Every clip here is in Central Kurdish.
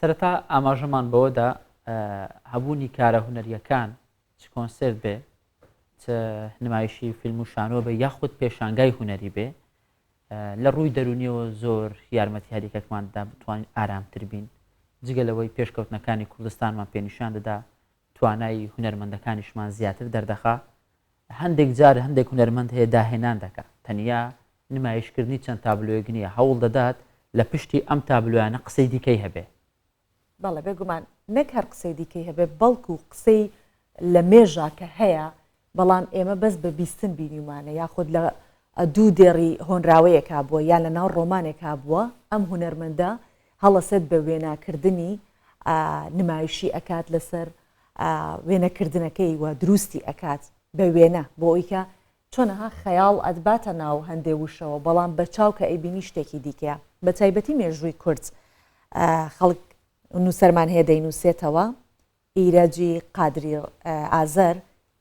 سەرەتا ئاماژەمان بەوەدا هەبوونی کارە هونەریەکان چ کۆنسرت بێ چ نمایشی فیلم و شانۆ بێ یاخود پێشانگای هونەری بێ لە ڕووی دەرونیەوە زۆر یارمەتی هەریەکەکماندا بتوانین ئارامتر بین جگەلەوەی پێشکەوتنەکانی کوردستانمان پێنیشان دەدا توانای هونەرمەندەکانیشمان زیاتر دەردەخا هەندێک جار هەندێک هونەرمەند هەیە داهێنان دەکات تەنیا نمایشکردنی چەند تابلۆیەک نییە هەوڵ دەدات لە پشتی ئەم تابلویانە قسەی دیکەی هەبێ بەڵێ بێگومان نەک هەر قسەی دیکەی هەبێ بەڵکو قسەی لە مێژا کە هەیە بەڵام ئێمە بەس بە بیستن بینیمانە یاخود لە دوو دێڕی هۆنراوەیەکا بووە یان لە ناو ڕۆمانێکا بووە ئەم هونەرمەندە هەڵەسەت بە وێناکردنی نمایشی ئەکات لەسەر وێنەکردنەکەی و دروستی ئەکات بە وێنە بۆ ئەویکە چۆنەها خەیاڵ ئەدباتە ناو هەندێ وشەوە بەڵام بە چاو کە ئەیبینی شتێکی دیکەیە بە تایبەتی مێژووی کورد خەڵک نووسەرمان هەیە دەینووسێتەوە ئیرەجی قادری ئازەر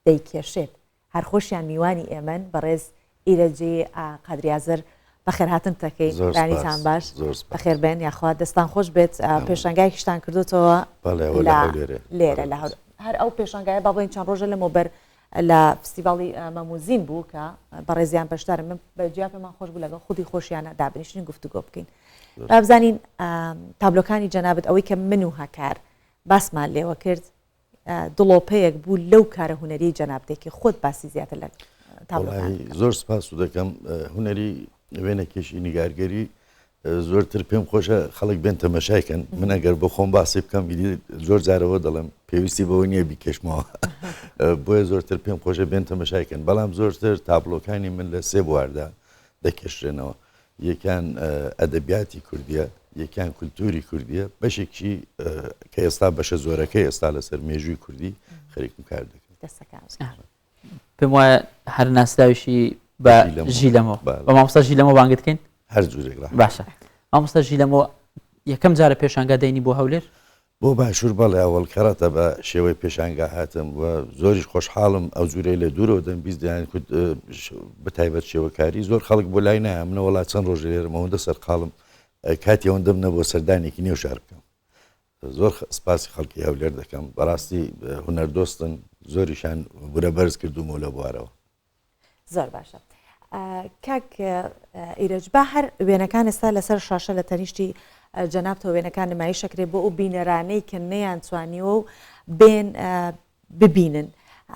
دەیکێشێت هەر خۆشیان میوانی ئێمن بەڕێز ئیرەجی قادری ئازەر بەخێر هاتن تەکەی دانیتان باش بەخێر بێن یاخوا دەستان خۆش بێت پێشانگایکیشتان کردوتەوە لێرە لە هەر ئەو پێشانگایە با بڵین چەند ڕۆژە لەمەوبەر لە فستیڤاڵی مەموزین بوو کە بەڕێزیان بەشدارم من بەجیا پێمان خۆش بوو لەگەڵ خودی خۆشیانە دابنیشتین گفتوگۆ بکەین بابزانین تابلۆکانی جەنابەت ئەوەی کە من و هەکار باسمان لێوە کرد دڵۆپەیەک بوو لەو کارە هونەری جەنابدێکی خۆت باسی زیاتر لە تابلۆکان زۆر سپاس و دەکەم هونەری وێنێکیشی نیگارگەری زۆرتر پێم خۆشە خەڵک بێن تەمەشایکەن من ئەگەر بۆ خۆم باسی بکەم زۆر جارەوە دەڵێم پێویستی بەوە نییە بیکەشمەوە بۆیە زۆرتر پێم خۆشە بێن تەمەشایکەن بەڵام زۆرتر تابلۆکانی من لە سێ بواردا دەکێشرێنەوە یەکیان ئەدەبیاتی کوردیە یەکیان کولتوری کوردیە بەشێکی کە ئێستا بەشە زۆرەکەی ئێستا لەسەر مێژووی کوردی خەریکم کار دەکەن پێم وایە هەر ناسراویشی بە ژیلەمەوە بە مامۆستا ژیلەمەوە بانگت بکەین هەر جوورێک باشە مامۆستا ژیلەمەوە یەکەم جارە پێشانگا دەینی بۆ هەولێر بۆ باشوور بەڵێ ئەوەڵ کەڕەتە بە شێوەی پێشانگا هاتم و زۆریش خۆشحاڵم ئەو جوورەی لە دوورەوە دەم بیست دەیان کورد بەتایبەت شێوەکاری زۆر خەڵک بۆ لای نایە منە وڵات چەند ڕۆژ لێرەمەوەندە سەرقاڵم کاتی ئەوەندەم نەبووە سەردانێکی نێو شار بکەم زۆر سپاسی خەڵکی هەولێر دەکەم بەڕاستی هونەردۆستن زۆریشان بورە بەرز کردومەوە لە بوارەوە زۆر باشە کاک ئیرەج با هەر وێنەکان ئێستا لەسەر شاشە لە تەنیشتی جەنابتەوە وێنەکان نمایی شەکرێ بۆ ئەو بینەرانەی کە نەیان توانیوە و بێن ببینن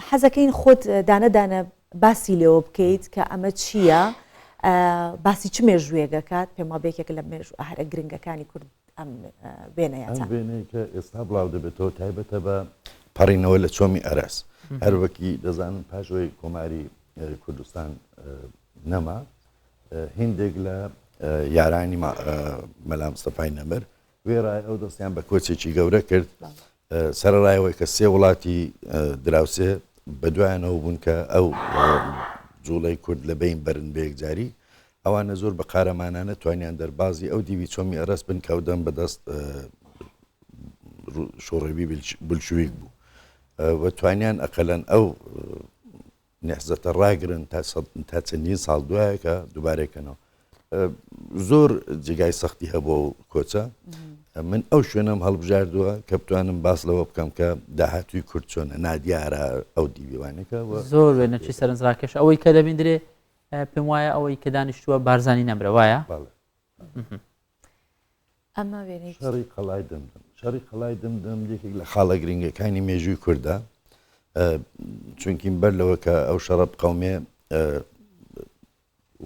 حەزەکەین خۆت دانەدانە باسی لێوە بکەیت کە ئەمە چییە باسی چ مێژوویەکەکات پێم وابێ یەکێک لە هەرە گرنگەکانی کورد ئەم وێنەیە وێنەی کە ئێستا بڵاو دەبێتەوە تایبەتە بە پەڕینەوە لە چۆمی ئەرەس هەروەکی دەزانن پاشەوەی کۆماری کوردستان نەما هندێک لە یارانی مەلا مستەفای نەمر وێڕای ئەو دەستیان بە کۆچێکی گەورە کرد سەرڕایەوەی کە سێ وڵاتی دراوسێ بەدوایانەوە بوون کە ئەو جوڵەی کورد لە بین بەرن بەیەکجاری ئەوانە زۆر بە قارەمانانە توانیان دەربازی ئەو دیوی چۆمی ئەرەس بن کەودەم بەدەست شۆڕێوی بلشویک بوو و توانیان ئەقەلەن ئەو نەحزەتە ڕاگرن تا چەندین ساڵ دوایە کە دووبارێکەنەوە زۆر جێگای سەختی هەبوو و کۆچە من ئەو شوێنم هەڵبژاردووە کە بتوانم باس لەوە بکەم کە داهاتووی کورد چۆنە نادیارە ئەو دیویوانەکە زۆر وێنەچی سەرنجڕاکێش ئەوەی کە دەبیندرێ پێم وایە ئەوەی کە دانیشتووە بارزانی نەمرە وایە ئەمە وێنەی شەڕی قەڵای دەمدەم شەڕی قەڵای دەمدەم یەکێک لە خاڵە گرنگەکانی مێژووی کووردە چونکی بەر لەوە کە ئەو شەڕە قەومێ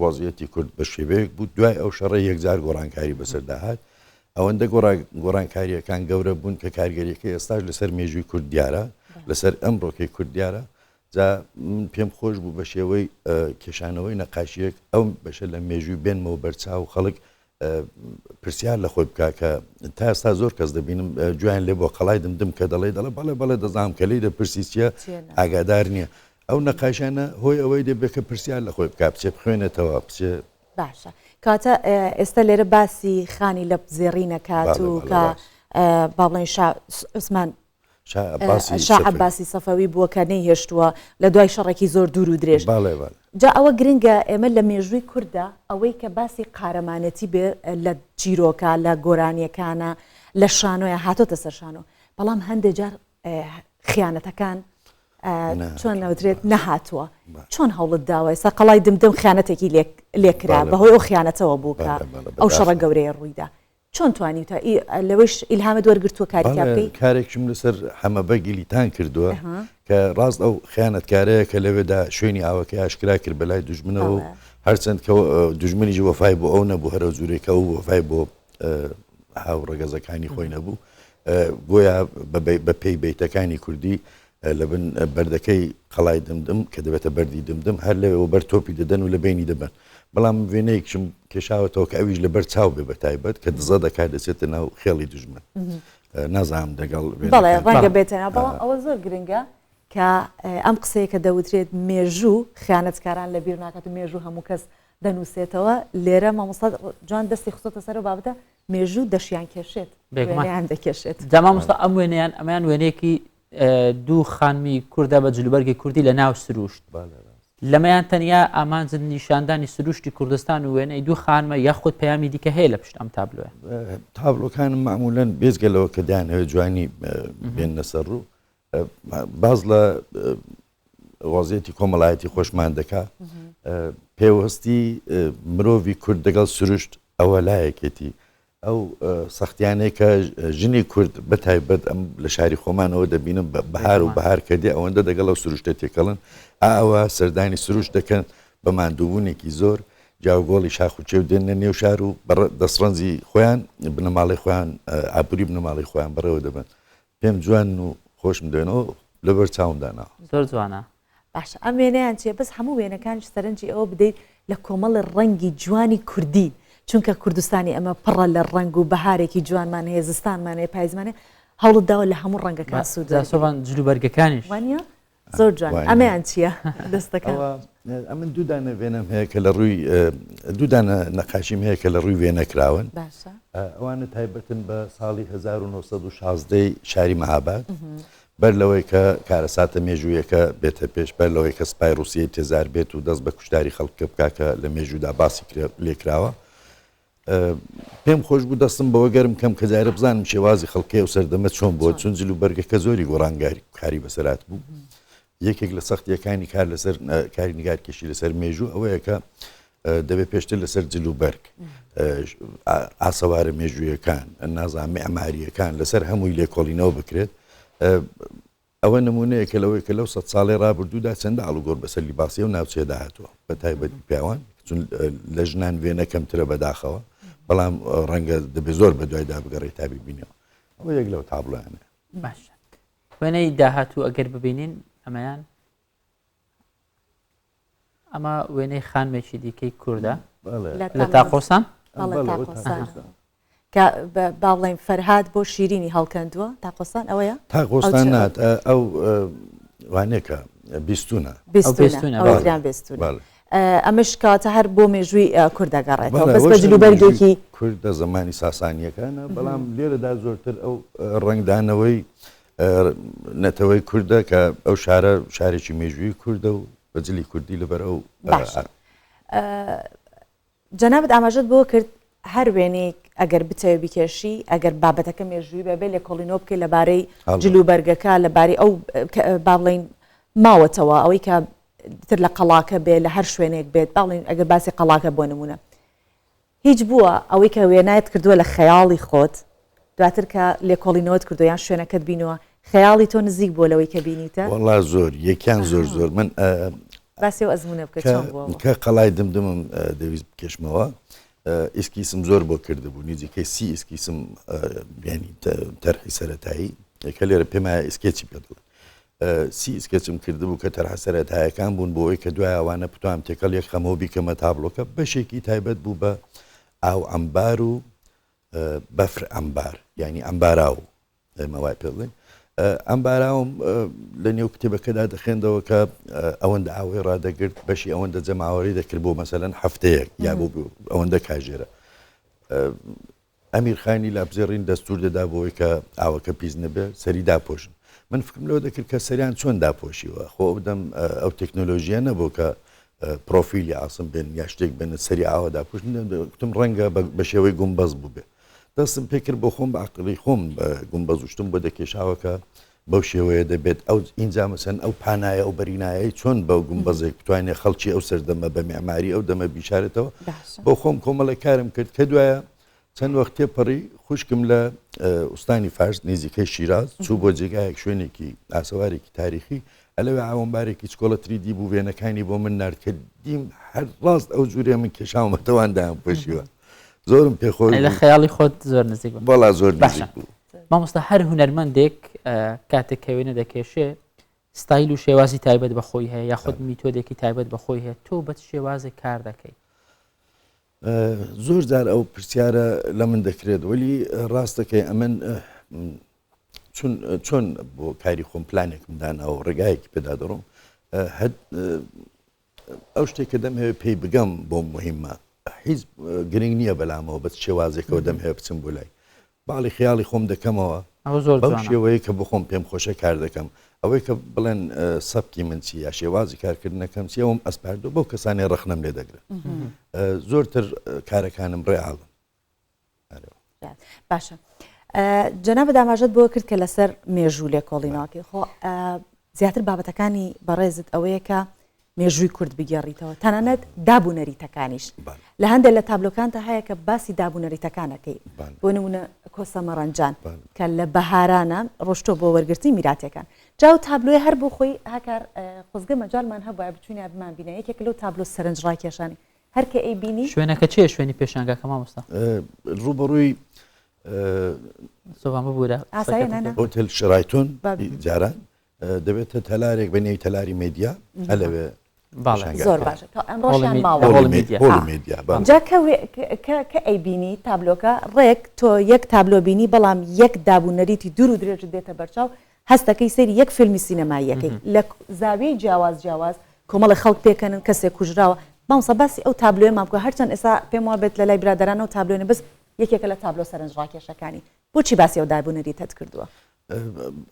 وەزیەتی کورد بە شێوەیەک بوو دوای ئەو شەڕە یەکجار گۆڕانکاری بەسەرداهات ئەوەندە گۆڕانکاریەکان گەورە بوون کە کارگەریەکەی ئێستاش لەسەر مێژووی کورد دیارە لەسەر ئەمڕۆکەی کورد دیارە جا پێم خۆش بوو بە شێوەی کێشانەوەی نەقاشیەک ئەو بەشە لە مێژووی بێنمەوە بەرچاو خەڵک پرسیار لە خۆی بکە کە تا ئێستا زۆر کەس دەبینم جویان لێ بۆ قەڵای دمدم کە دەڵێ بەڵێ دەزانم کە لی دەپرسی چیە ئاگادار نییە ئەو نەقاشانە هۆی ئەوەی دەبێت کە پرسیار لە خۆی بکە بچێ بخوێنێتەوە بچێ باشە کاتە ئێستا لێرە باسی خانی لە زێڕی نەکات و کە با بڵێن عوسمان شاه عباسی سەفەوی بووە کە نەیهێشتووە لە دوای شەڕێکی زۆر دوور و درێژ. جا ئەوە گرنگە ئێمە لە مێژووی کووردا ئەوەی کە باسی قارەمانەتی بێ لە چیرۆکە لە گۆرانیەکانە لە شانۆیە هاتۆتە سەر شانۆ، بەڵام هەندێک جار خیانەتەکان چۆن نەوترێت نەهاتووە. چۆن هەوڵت داوای سەقەڵای دمدم خیانەتێکی لێکرا بەهۆی ئەو خیانەتەوە بوو کە ئەو شەڕە گەورەیە ڕوویدا. چۆن توانی تا لەوەش ئیلهامت وەرگرتووە کاریکا بکەیت؟ کارێکم لەسەر هەمەبە گیلیتان کردووە کە ڕاست ئەو خیانەتکارەیە کە لەوێدا شوێنی ئاوەکەی ئاشکرا کرد بەلای دوژمنەوە و هەرچەند کە دوژمنیژی وەفای بۆ ئەو نەبوو هەرە زورێکە و وەفای بۆ هاوڕەگەزەکانی خۆی نەبوو، گۆیا بە پێی بیتەکانی کوردی لە بن بەردەکەی قەڵای دمدم کە دەبێتە بەردی دمدم هەر لەوێ بەر تۆپی دەدەن و لە بینی دەبن. بەڵام وێنەیەکشم کێشاوەتەوە کە ئەویش لەبەر چاو بێ بە تایبەت کە دزە دەکات دەچێتە ناو خێڵی دوژمن. نازانم دەگەڵ بەڵێ ڕەنگە بێتەنە، بەڵام ئەوە زۆر گرنگە کە ئەم قسەیە کە دەوترێت مێژوو خیانەتکاران لە بیر ناکات و مێژوو هەموو کەس دەنووسێتەوە. لێرە مامۆستا جوان دەستی خستۆتە سەر و بابەتە مێژوو دەشیان کێشێت وێنەیان دەکێشێت. جا مامۆستا ئەم وێنەیان ئەمەیان وێنەیەکی دوو خانمی کووردا بە جلوبەرگی کوردی لە ناو سروشت، لەمەیان تەنیا ئامانجن نیشاندانی سروشتی کوردستان و وێنەی دوو خانمە یاخود پەیامی دیکە هەیە لە پشت ئەم تابلۆە. تابلۆکانم معمولەن بێزگەلەوە کە دایانەوێت جوانی بێنە سەر ڕوو باز لە وەزیەتی کۆمەڵایەتی خۆشمان دەکات پێوەستی مرۆڤی کورد دەگەڵ سروشت ئەوە لایەکێتی ئەو سەختیانەیە کە ژنی کورد بەتایبەت ئەم لە شاری خۆمانەوە دەبینم بەهار و بەهار کردی ئەوەندە دەگەڵ ئەو سروشتە تێکەڵن ئەوە سەردانی سروشت دەکەن بە ماندووبوونێکی زۆر جاوگۆڵی شاخوچێ و دێنە نێو شار و دەسڕەنجی خۆیان بنەماڵی خۆیان ئابووری بنەماڵی خۆیان بەڕێوە دەبن. پێم جوان و خۆشم دێنەوە لەبەر چاومدانا زۆر جوانە. باش ئەم وێنەیان چێ بەس هەموو وێنەکانش سەرنجی ئەوە بدەیت لە کۆمەڵی ڕەنگی جوانی کوردی، چونکە کوردستانی ئەمە پڕە لە ڕنگ و بەهارێکی جوانمان هەیە، زستانمان هەیە، پایزمانێ هەوڵت داوە لە هەموو ڕەنگەکان سوودسۆبان جلوبەرگەکانیش وانە زۆر جوان. ئەمەیان چییە دەستەکان؟ ئەمن دوودانە وێنەم هەیە کە لە ڕووی دوودانە نەقاشیم هەیە کە لە ڕووی وێنەکراون. ئەوانە تایبەتن بە ساڵی 1916 شاری مەهاباد بەر لەوەی کە کارەساتە مێژوویەکە بێتە پێش، بەر لەوەی کە سپای ڕووسیای تێزار بێت و دەست بە کوشتاری خەڵکە بکاکە لە مێژوودا باسی لێکراوە. پێم خۆش بوو دەستم بەوە گەرم کەم کە جارە بزانم شێوازی خەڵکی و سەردەمە چۆن بۆ چون جلوبەرگەکە زۆری گۆڕانگاری کاری بەسەرات بوو. یەکێک لە سەختیەکانی کار لەسەر کاری نیگارکێشی لەسەر مێژوو ئەوەیە کە دەبێت پێشتر لەسەر جلوبەرگ ئاسەوارە مێژوویەکان نازان معماریەکان لەسەر هەمووی لێکۆڵینەوە بکرێت. ئەوە نمونەیەکە لەوەی کە لەو 100 ساڵی ڕابردوودا چەندە ئاڵوگۆڕ بەسەر لیباسی و ناوچێدا هاتووە بە تایبەتی پیاوان چون لە ژنان وێنە کەمترە بەداخەوە، بەڵام ڕەنگە دەبێت زۆر بە دوایدا بگەڕێت تا ببینەوە. ئەوە یەک لەو تابلۆیانە. باش وێنەی داهاتوو ئەگەر ببینین ئەمەیان ئەمە وێنەی خانمێکی دیکەی کووردە لە تاقۆسان کە باڵێن فەرهاد بۆ شیرینی هەڵکەندووە. تاقۆستان ئەوەیە؟ تاقۆستان نات ئەو وانێکە بیستونە ئەمەش کاتە هەر بۆ مێژووی کوردەگەڕێتەوە بەس بە جلوبەرگێکی کوردە زمانی ساسانیەکانە، بەڵام لێرەدا زۆرتر ئەو ڕنگدانەوەی نەتەوەی کووردە کە ئەو شارە شارێکی مێژووی کووردە و بەجلی کوردی لەبەر ئەو جەنابەت ئاماژەت بۆ کرد هەر وێنێک ئەگەر بتەوێ بکێشی ئەگەر بابەتەکە مێژووی بەبێ لێ کۆڵینۆ بکەی لەبارەی جلوبەرگەکە لەبارەی ئەو با بڵێن ماوەتەوە ئەوەی کە تر لە قەڵاکە بێت لە هەر شوێنێک بێت باڵین ئەگەر باسی قەڵاکە بۆ نمونە هیچ بووە ئەوەی کە وێنایەت کردووە لە خەیاڵی خۆت دواتر کە لێکۆڵینەوەت کردو یان شوێنەکەت بینەوە خەیاڵی تۆ نزیک بۆ لەوەی کە بینیتە؟ وەڵا زۆر یەکیان زۆر من باسی و ئەزمونە بکە چۆن بووە کە قەڵای دمدمم دەویست بکەشمەوە ئیسکیسم زۆر بۆ کردبوو نزیکەی 30 ئیسکیسم ینی تەرخی سەرەتایی کە لێرە پێم وایە ئیسکێچی پێ دڵێت 30 ئیسکێچم کردبوو کە تەرخە سەرەتایەکان بوون بۆ ئەوەی کە دوای ئەوانە بتوانم تێکەڵ یەک خەمەوە بیکەمە تابلۆکە بەشێکی تایبەت بوو بە ئاو ئەمبار و بەفر ئەمبار ینی ئەمباراو ئێمە وای پێ بڵێن ئەمباراوم لە نێو کتێبەکەدا دەخێندەوە کە ئەوەندە ئاوەی ڕادەگرت بەشی ئەوەندە جەماوەری دەکرد بۆ مەسەلەن هەفتەیەک یا بۆ ئەوەندە کاژێرە ئەمیرخانی لابزێڕین دەستور دەدا بۆی کە ئاوەکە پیس نەبێ سەری داپۆشن من فکرم لەوە دەکرد کە سەریان چۆن داپۆشیوە خۆ بدەم ئەو تەکنۆلۆژیە نەبوو کە پرۆفیلی ئاسم بێن یا شتێک بێن سەری ئاوە داپۆشتم ڕەنگە بە شێوەی گومبەز بوو بێ دەستم پێکرد بۆ خۆم بە عقلی خۆم گومبەز وشتم بۆ دەکێشاوە کە بەو شێوەیە دەبێت ئەو ئینجا مەسەن ئەو پانایە ئەو بەرینایە چۆن بەو گومبەزێک بتوانێت خەڵکی ئەو سەردەمە بە معماری ئەو دەمە بیشارێتەوە بۆ خۆم کۆمەڵە کارم کرد کە دوایە چەند وەخت تێپەڕی خوشکم لە ئوستانی فارس نزیکەی شیراز چوو بۆ جێگایەک شوێنێکی ئاسەوارێکی تاریخی ئەلەوێ ئاوەمبارێکی چکۆڵەتری دی بوو وێنەکانی بۆ من نرد کە دیم هەر ڕاست ئەو جوورێ من کێشاومەتەواندایان پۆشیوە زۆرم پێخۆی لە خەیاڵی خۆت زۆر نزیک بەڵا زۆر نزیک بوو مامۆستا هەر هونەرمەندێک کاتێک کەوێنە دەکێشێ ستایل و شێوازی تایبەت بەخۆی هەیە یاخود میتۆدێکی تایبەت بەخۆی هەیە تۆ بە شێوازێک کار دەکەی زۆر جار ئەو پرسیارە لە من دەکرێت وەلی ڕاستەکەی ئەمن چۆن بۆ کاری خۆم پلانێکمدانەوە ڕێگایەکی پێدا دەڕۆم ئەو شتێککە دەم هەیە پێی بگەم بۆ مهمە هیچ گرنگ نییە بەلامەوە بە شێوازێکەوە دەم هەیە بچم بۆ لای باڵی خیاڵی خۆم دەکەمەوە بەو شێوەیە کە بخۆم پێم خۆشە کار دەکەم ئەوەی کە بڵێن سەبکی من چی یا شێوازی کارکردنەکەم چی ئەوم ئەسپاردۆ بەو کەسانی ڕخنم لێ دەگرن زۆرتر کارەکانم ڕێعاڵن باشە جەنابە داماژەت بۆ کرد کە لەسەر مێژوو لێ کۆڵینەوەکەی خۆ زیاتر بابەتەکانی بەڕێزت ئەوەیە کە مێژووی کورد بگێڕیتەوە تەنانەت دابوونەریتەکانیش لە هەندێک لە تابلۆکانتە هەیە کە باسی دابوونەریتەکانەکەی بۆ نمونە کۆسە مەڕەنجان کە لە بەهارانە ڕۆشتۆ بۆ وەرگرتی میراتەکان جاو تابلۆی هەر بۆ خۆی هەکار خۆزگە مەجاالمان هەبووە بچوونە بمان بینە یەکێک لەو تابلۆ سەرنج ڕاکێشانی هەر کە ئەی بینی شوێنەکە چیە شوێنی پێشانگاکە مامۆستا ڕوبەڕووی سۆڤامە بوورە هۆتێل شرایتۆن جاران دەبێتە تەلارێک بە نێوی تەلاری مێدیا هەلەوێ زۆر باشە ئەمڕۆژیان ماوە جا کە ئەی بینی تابلۆکە ڕێک تۆ یەک تابلۆ بینی بەڵام یەک دابوونەریتی دوور و درێژ دێتە بەرچاو هەستەکەی سەری یەک فیلمی سینەماییەکەی لە زاویەی جیاواز کۆمەڵی خەڵک پێکەنن کەسێک کوژراوە مامۆستا باسی ئەو تابلۆی مام بکە هەرچەند ئێستا پێم وابێت لە لای برادەرانە و تابلۆنە بەس یەکێکە لە تابلۆ سەرنج ڕاکێشەکانی بۆچی باسی ئەو دابوونەریتت کردووە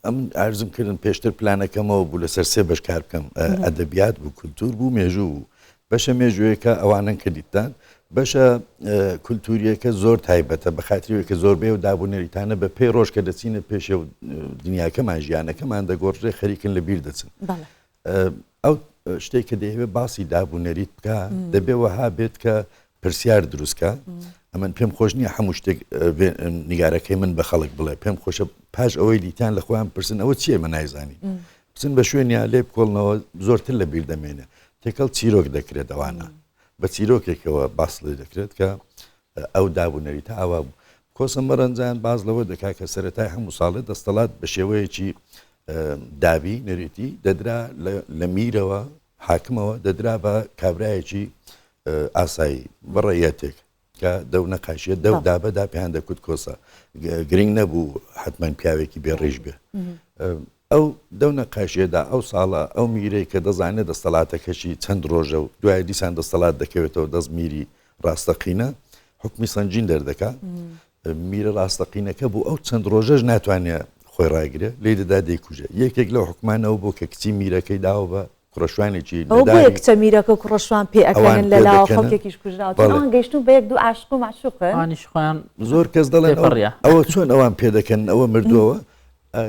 ئەم ئارزم کردن پێشتر پلانەکەمەوە بوو لەسەر سێ بەش کار بکەم ئەدەبیات بوو کولتور بوو مێژوو بوو بەشە مێژوویەکە ئەوانن کردیتان بەشە کولتوریەکە زۆر تایبەتە بە خاطریەوە کە زۆربەی و دابوونەریتانە بە پێی ڕۆژ کە دەچینە پێشێ و دنیاکەمان ژیانەکەمان دەگۆڕێ خەریکن لە بیر دەچن ئەو شتێک کە دەیەوێت باسی دابوونەریت بکە دەبێ وەها بێت کە پرسیار دروستکە ئەمن پێم خۆش نییە هەموو شتێک نیگارەکەی من بە خەڵک بڵێ پێم خۆشە پاش ئەوەی دیتان لە خۆیان پرسن ئەوە چیە من نایزانی بچن بە شوێنیا لێ بکۆڵنەوە زۆرتر لە بیر دەمێنێ تێکەڵ چیرۆک دەکرێت ئەوانە بە چیرۆکێکەوە باس لێ دەکرێت کە ئەو دابوونەریتە ئاوا بوو کۆسە مەرەنجان باز لەوە دەکا کە سەرەتای هەموو ساڵێت دەستەڵات بە شێوەیەکی دابی نەرێتی دەدرا لە میرەوە حاکمەوە دەدرا بە کابرایەکی ئاسایی بەڕێیەتێک کە دەو نەقاشیە دەو دابەدا پێیان دەکوت کۆسە گرنگ نەبوو حتمما پیاوێکی بێڕێژ بێ ئەو دەو نەقاشیەدا ئەو ساڵە ئەو میرەی کە دەزانێت دەستەڵاتەکەشی چەند ڕۆژە و دوای دیسان دەستەڵات دەکەوێتەوە دەست میری ڕاستەقینە حکمی سنجین دەردەکات میرە ڕاستەقینەکە بوو ئەو چەند ڕۆژەش ناتوانێت خۆی ڕاگرێت لێ دەدا دەیکوژە یەکێک لەو حکمانەوە بۆ کە کچی میرەکەی داوە بە کوڕەشوانێکی کچە میرەکە و کوڕەشوان پێ ئەەکەن لە لاوە خەڵکێکیش کوژراوە گەیشتون بە یەک دوو عاشق و معشوقنیش خۆیان زۆر کەس دەڵێن ئەوە چۆن ئەوان پێ دەکەن ئەوە مردووەوە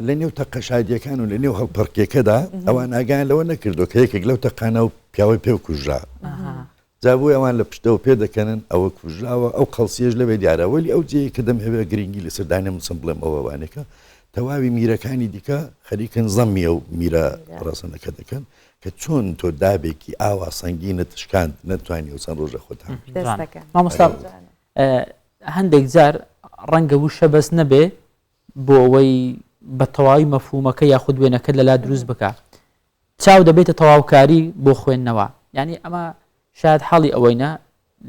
لە نێو تەقەشادیەکان و لە نێو هەڵپەرکێکەدا ئەوان ئاگیان لەوە نەکردو کە یەکێک لەو تەقانە و پیاوەی پێ کوژرا جابووی ئەوان لە پشتەوە پێ دەکەنن ئەوە کوژراوە ئەو قەڵسیەش لەوێ دیارەوەلی ئەو جێی کە دەم هەوێ گرنگی لە سەردانێ مسم بڵێم ئەوەوانێکە تەواوی میرەکانی دیکە خەریکن زەمیە و میرە ڕاستەنەکە دەکەن کە چۆن تۆ دابێکی ئاوا سەنگینە تشکاند نەتوانی و چەند ڕۆژە خۆتان مامۆستا هەندێک جار ڕەنگە وشە بەس نەبێ بۆ ئەوەی بە تەواوی مەفهومەکە یاخود وێنەکە لەلا دروست بکە چاو دەبێتە تەواوکاری بۆ خوێندنەوە یعنی ئەمە شاید حاڵی ئەوەینە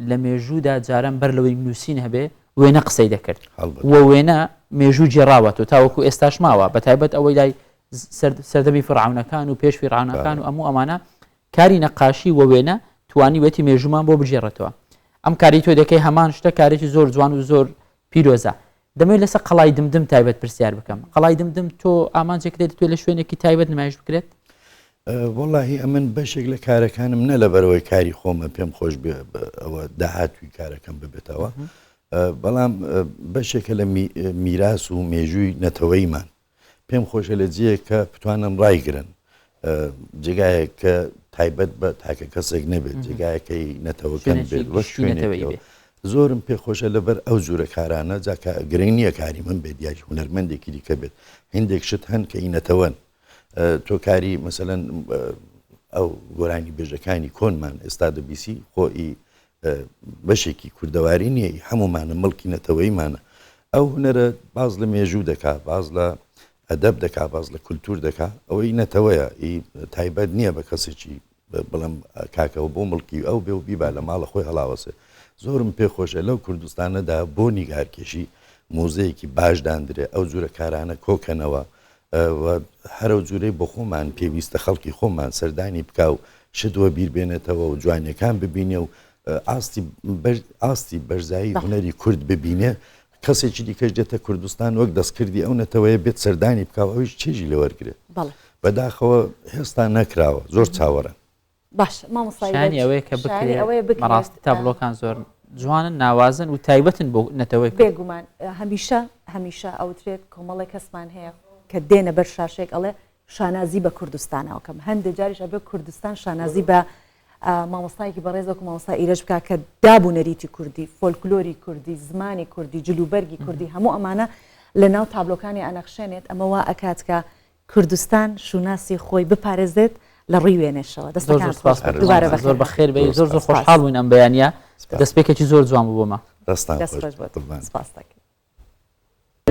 لە مێژوودا جاران بەر لەوەی نووسین هەبێ وێنە قسەی دەکرد وە وێنە مێژوو جێڕاوەتەوە تاوەکو ئێستاش ماوە بەتایبەت ئەوەی لای سەردەمی فڕعونەکان و پێش فیرعونەکان و ئەموو ئەمانە کاری نەقاشی وە وێنە توانی وێتی مێژومان بۆ بژێڕێتەوە ئەم کاری تۆ دەکەی هەمان شتە کارێکی زۆر جوان و زۆر پیرۆزە دەمەوێت لەسەر قەڵای دمدم تایبەت پرسیار بکەم. قەڵای دمدم تۆ ئامانجێک دەتوێت لە شوێنێکی تایبەت نمایش بکرێت؟ وەڵاهی ئەمن بەشێک لە کارەکانم نە لەبەرەوەی کاری خۆمە پێم خۆش ئەوە داهاتوی کارەکەم ببێتەوە، بەڵام بەشێکە لە میراس و مێژووی نەتەوەیمان پێم خۆشە لە جێ کە بتوانن ڕایگرن جێگایەک کە تایبەت بە تاکە کەسێک نەبێت جێگایەکەی نەتەوەکەن بێت وە شوێنێکەوە زۆرم پێخۆشە لەبەر ئەو جوورە کارانە جاکە گرنگ نییە کاری من بێت یاکی هونەرمەندێکی دیکە بێت هندێک شت هەن کە ئینەتەوەن تۆ کاری مەسەلەن ئەو گۆرانی بێژەکانی کۆنمان ئێستا دەبیسی خۆئی بەشێکی کوردەواری نییە هەمومانە مڵکی نەتەوەیمانە ئەو هونەرە باز لە مێژوو دەکا باز لە ئەدەب دەکا باز لە کولتور دەکا ئەوەی نەتەوەیە تایبەت نییە بە کەسێکی بڵم کاکەەوە بۆ مڵکی ئەو بێ و بیبا لە ماڵە خۆی هەڵاوەسێ زۆرم پێخۆشە لەو کوردستانەدا بۆ نیگارکێشی مۆزەیەکی باشدانرێ ئەو جوورە کارانە کۆکەنەوە هەرە جوورەی بۆ خۆمان پێویستە خەڵکی خۆمان سەردانی بکە و شدووە بیربێنێتەوە و جوانیەکان ببینێ و ئاستی بەرزایی هونەری کورد ببینێ کەسێکی دیکەش دێتە کوردستان وەک دەستکردی ئەو نەتەوەیە بێت سەردانی بکاو ئەویش چێژی لەوەرگێت بەداخەوە هێستا نەکراوە زۆر چاوەڕن باش مامۆستایانی ئەوەیە کە بکرێت مەڕاستی تابلۆکان زۆر جوانن ناوازن و تایبەتن بۆ نەتەوەی بێگومان هەمیشە ئەوترێت کۆمەڵی کەسمان هەیە کە دێنە بەر شاشێک ئەڵێ شانازی بە کوردستانەوەکەم هەندێک جاریش ئەبێ کوردستان شانازی بە مامۆستایەکی بەڕێزەکو مامۆستا ئیرەش بکە کە دابوو نەریتی کوردی فۆلکلۆری کوردی زمانی کوردی جلوبەرگی کوردی هەموو ئەمانە لە ناو تابلۆکانی ئەنەخشێنێت ئەمەوە ئەکات کە کوردستان شوناسی خۆی بپارێزێت لە ڕووی وێنێشەوە زۆر بەخێر بێ زۆر خۆشحاڵ بووین ئەم بەیانە دەستپێکێکی زۆر جوان بوو بۆمە دەستان سپاس دەکەم.